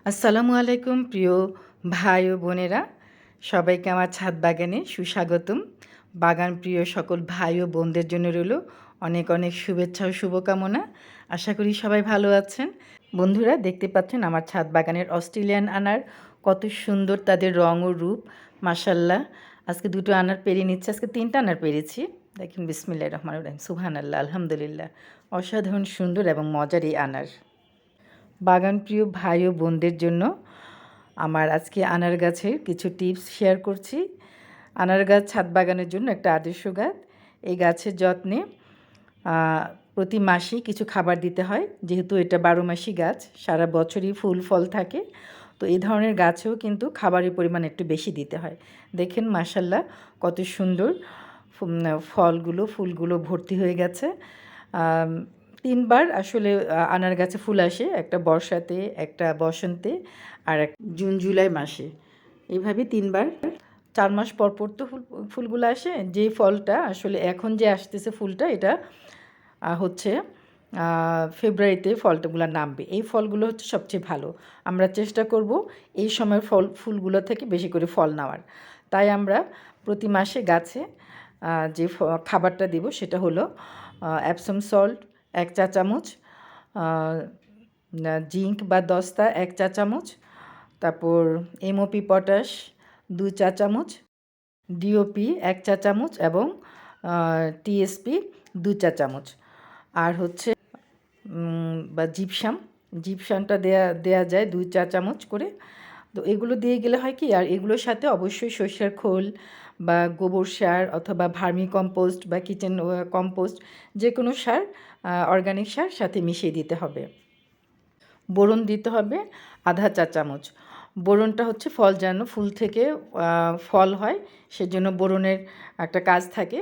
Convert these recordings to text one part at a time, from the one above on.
আসসালামু আলাইকুম প্রিয় ভাই ও বোনেরা, সবাইকে আমার ছাদ বাগানে সুস্বাগতম। বাগান প্রিয় সকল ভাই ও বোনদের জন্য রইল অনেক অনেক শুভেচ্ছা ও শুভকামনা। আশা করি সবাই ভালো আছেন। বন্ধুরা, দেখতে পাচ্ছেন আমার ছাদ বাগানের অস্ট্রেলিয়ান আনার কত সুন্দর তাদের রং ও রূপ। মাশাল্লাহ, আজকে দুটো আনার পেরে নিচ্ছে, আজকে তিনটা আনার পেরেছি। দেখেন, বিসমিল্লাহির রহমানির রহিম, সুবহানাল্লাহ, আলহামদুলিল্লাহ। অসাধারণ সুন্দর এবং মজার এই আনার। বাগানপ্রিয় ভাই ও বোনদের জন্য আমার আজকে আনার গাছের কিছু টিপস শেয়ার করছি। আনার গাছ ছাদ বাগানের জন্য একটা আদর্শ গাছ। এই গাছের যত্নে প্রতি মাসেই কিছু খাবার দিতে হয়, যেহেতু এটা 12 মাসি গাছ, সারা বছরই ফুল ফল থাকে। তো এই ধরনের গাছেও কিন্তু খাবারের পরিমাণ একটু বেশি দিতে হয়। দেখেন মাশাল্লাহ, কত সুন্দর ফুলগুলো ভর্তি হয়ে গেছে। 3বার আসলে আনার গাছে ফুল আসে, একটা বর্ষাতে, একটা বসন্তে, আর এক জুন জুলাই মাসে। এইভাবে 3বার, 4 মাস পর পর তো ফুলগুলো আসে। যে ফলটা আসলে এখন যে আসতেছে ফুলটা, এটা হচ্ছে ফেব্রুয়ারিতে ফলগুলো নামবে। এই ফলগুলো হচ্ছে সবচেয়ে ভালো। আমরা চেষ্টা করব এই সময়ের ফুলগুলো থেকে বেশি করে ফল নেওয়ার। তাই আমরা প্রতি মাসে গাছে যে খাবারটা দেব সেটা হলো অ্যাপসম সল্ট 1 চা চামচ, জিঙ্ক বা দস্তা 1 চা চামচ, তারপর এমওপি পটাশ 2 চা চামচ, ডিওপি 1 চা চামচ এবং টিএসপি 2 চা চামচ। আর হচ্ছে বা জিপসামটা দেয়া যায় 2 চা চামচ করে। তো এগুলো দিয়ে গেলে হয় কি, আর এগুলোর সাথে অবশ্যই সরিষার খোল বা গোবর সার অথবা ভার্মি কম্পোস্ট বা কিচেন কম্পোস্ট, যে কোনো সার, অর্গানিক সার সাথে মিশিয়ে দিতে হবে। বোরন দিতে হবে আধা চা চামচ। বোরনটা হচ্ছে ফল যেন ফুল থেকে ফল হয়, সেজন্য বোরনের একটা কাজ থাকে।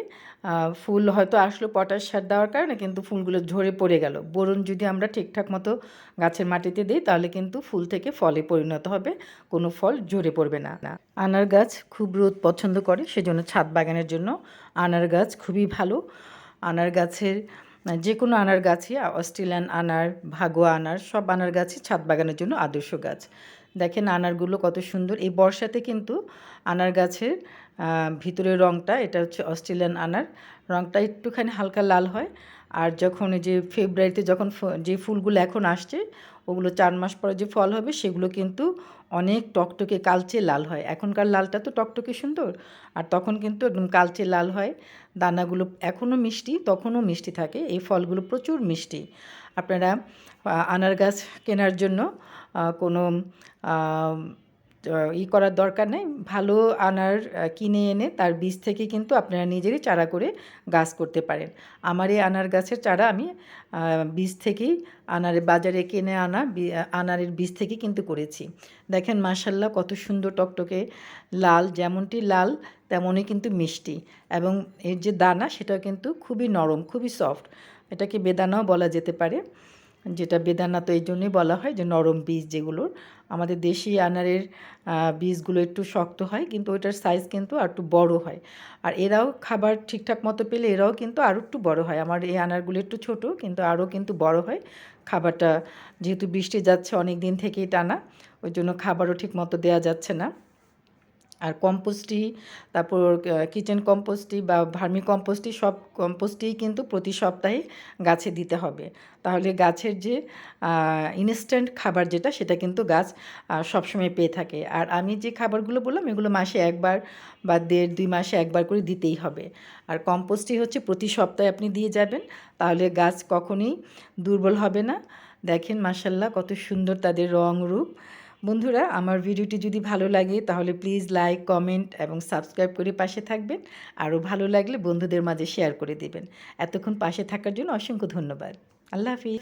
ফুল হয়তো আসলো পটাশ সার দেওয়ার কারণে, কিন্তু ফুলগুলো ঝরে পড়ে গেল। বোরন যদি আমরা ঠিকঠাক মতো গাছের মাটিতে দিই, তাহলে কিন্তু ফুল থেকে ফলে পরিণত হবে, কোনো ফল ঝরে পড়বে না। আনার গাছ খুব রোদ পছন্দ করে, সেজন্য ছাদ বাগানের জন্য আনার গাছ খুবই ভালো। আনার গাছের যে কোনো আনার গাছই, অস্ট্রেলিয়ান আনার, ভাগোয়া আনার, সব আনার গাছই ছাদ বাগানের জন্য আদর্শ গাছ। দেখেন আনারগুলো কত সুন্দর। এই বর্ষাতে কিন্তু আনার গাছের ভিতরের রঙটা, এটা হচ্ছে অস্ট্রেলিয়ান আনার, রঙটা একটুখানি হালকা লাল হয়। আর যখন এই যে ফেব্রুয়ারিতে যখন যে ফুলগুলো এখন আসছে, ওগুলো 4 মাস পরে যে ফল হবে, সেগুলো কিন্তু অনেক টকটকে কালচে লাল হয়। এখনকার লালটা তো টকটকে সুন্দর, আর তখন কিন্তু একদম কালচে লাল হয়। দানাগুলো এখনও মিষ্টি, তখনও মিষ্টি থাকে। এই ফলগুলো প্রচুর মিষ্টি। আপনারা আনার গাছ কেনার জন্য কোনো করার দরকার নেই। ভালো আনার কিনে এনে তার বীজ থেকে কিন্তু আপনারা নিজেরই চারা করে গাছ করতে পারেন। আমার এই আনার গাছের চারা আমি বীজ থেকেই, বাজারে কিনে আনা আনারের বীজ থেকে কিন্তু করেছি। দেখেন মাশাল্লাহ, কত সুন্দর টকটকে লাল, যেমনটি লাল তেমনই কিন্তু মিষ্টি, এবং এর যে দানা সেটাও কিন্তু খুবই নরম, খুবই সফট। এটাকে বেদানাও বলা যেতে পারে। যেটা বেদানা তো এই জন্যই বলা হয় যে নরম বীজ যেগুলোর। আমাদের দেশি আনারের বীজগুলো একটু শক্ত হয়, কিন্তু ওইটার সাইজ কিন্তু আর একটু বড় হয়। আর এরাও খাবার ঠিকঠাক মতো পেলে এরাও কিন্তু আরও একটু বড় হয়। আমার এই আনারগুলো একটু ছোট, কিন্তু আরও কিন্তু বড় হয়। খাবারটা যেহেতু বৃষ্টি যাচ্ছে অনেক দিন থেকেই টানা, ওই জন্য খাবারও ঠিক মতো দেওয়া যাচ্ছে না। আর কম্পোস্টই, তারপর কিচেন কম্পোস্টই বা ভার্মি কম্পোস্টই, সব কম্পোস্টই কিন্তু প্রতি সপ্তাহে গাছে দিতে হবে। তাহলে গাছের যে ইনস্ট্যান্ট খাবার যেটা, সেটা কিন্তু গাছ সবসময় পেয়ে থাকে। আর আমি যে খাবারগুলো বললাম, এগুলো মাসে একবার বা 1.5-2 মাসে একবার করে দিতেই হবে। আর কম্পোস্টই হচ্ছে প্রতি সপ্তাহে আপনি দিয়ে যাবেন, তাহলে গাছ কখনোই দুর্বল হবে না। দেখেন মাশাল্লাহ, কত সুন্দর তাদের রং রূপ। বন্ধুরা, আমার ভিডিওটি যদি ভালো লাগে তাহলে প্লিজ লাইক, কমেন্ট এবং সাবস্ক্রাইব করে পাশে থাকবেন। আরও ভালো লাগলে বন্ধুদের মাঝে শেয়ার করে দেবেন। এতক্ষণ পাশে থাকার জন্য অসংখ্য ধন্যবাদ। আল্লাহ হাফিজ।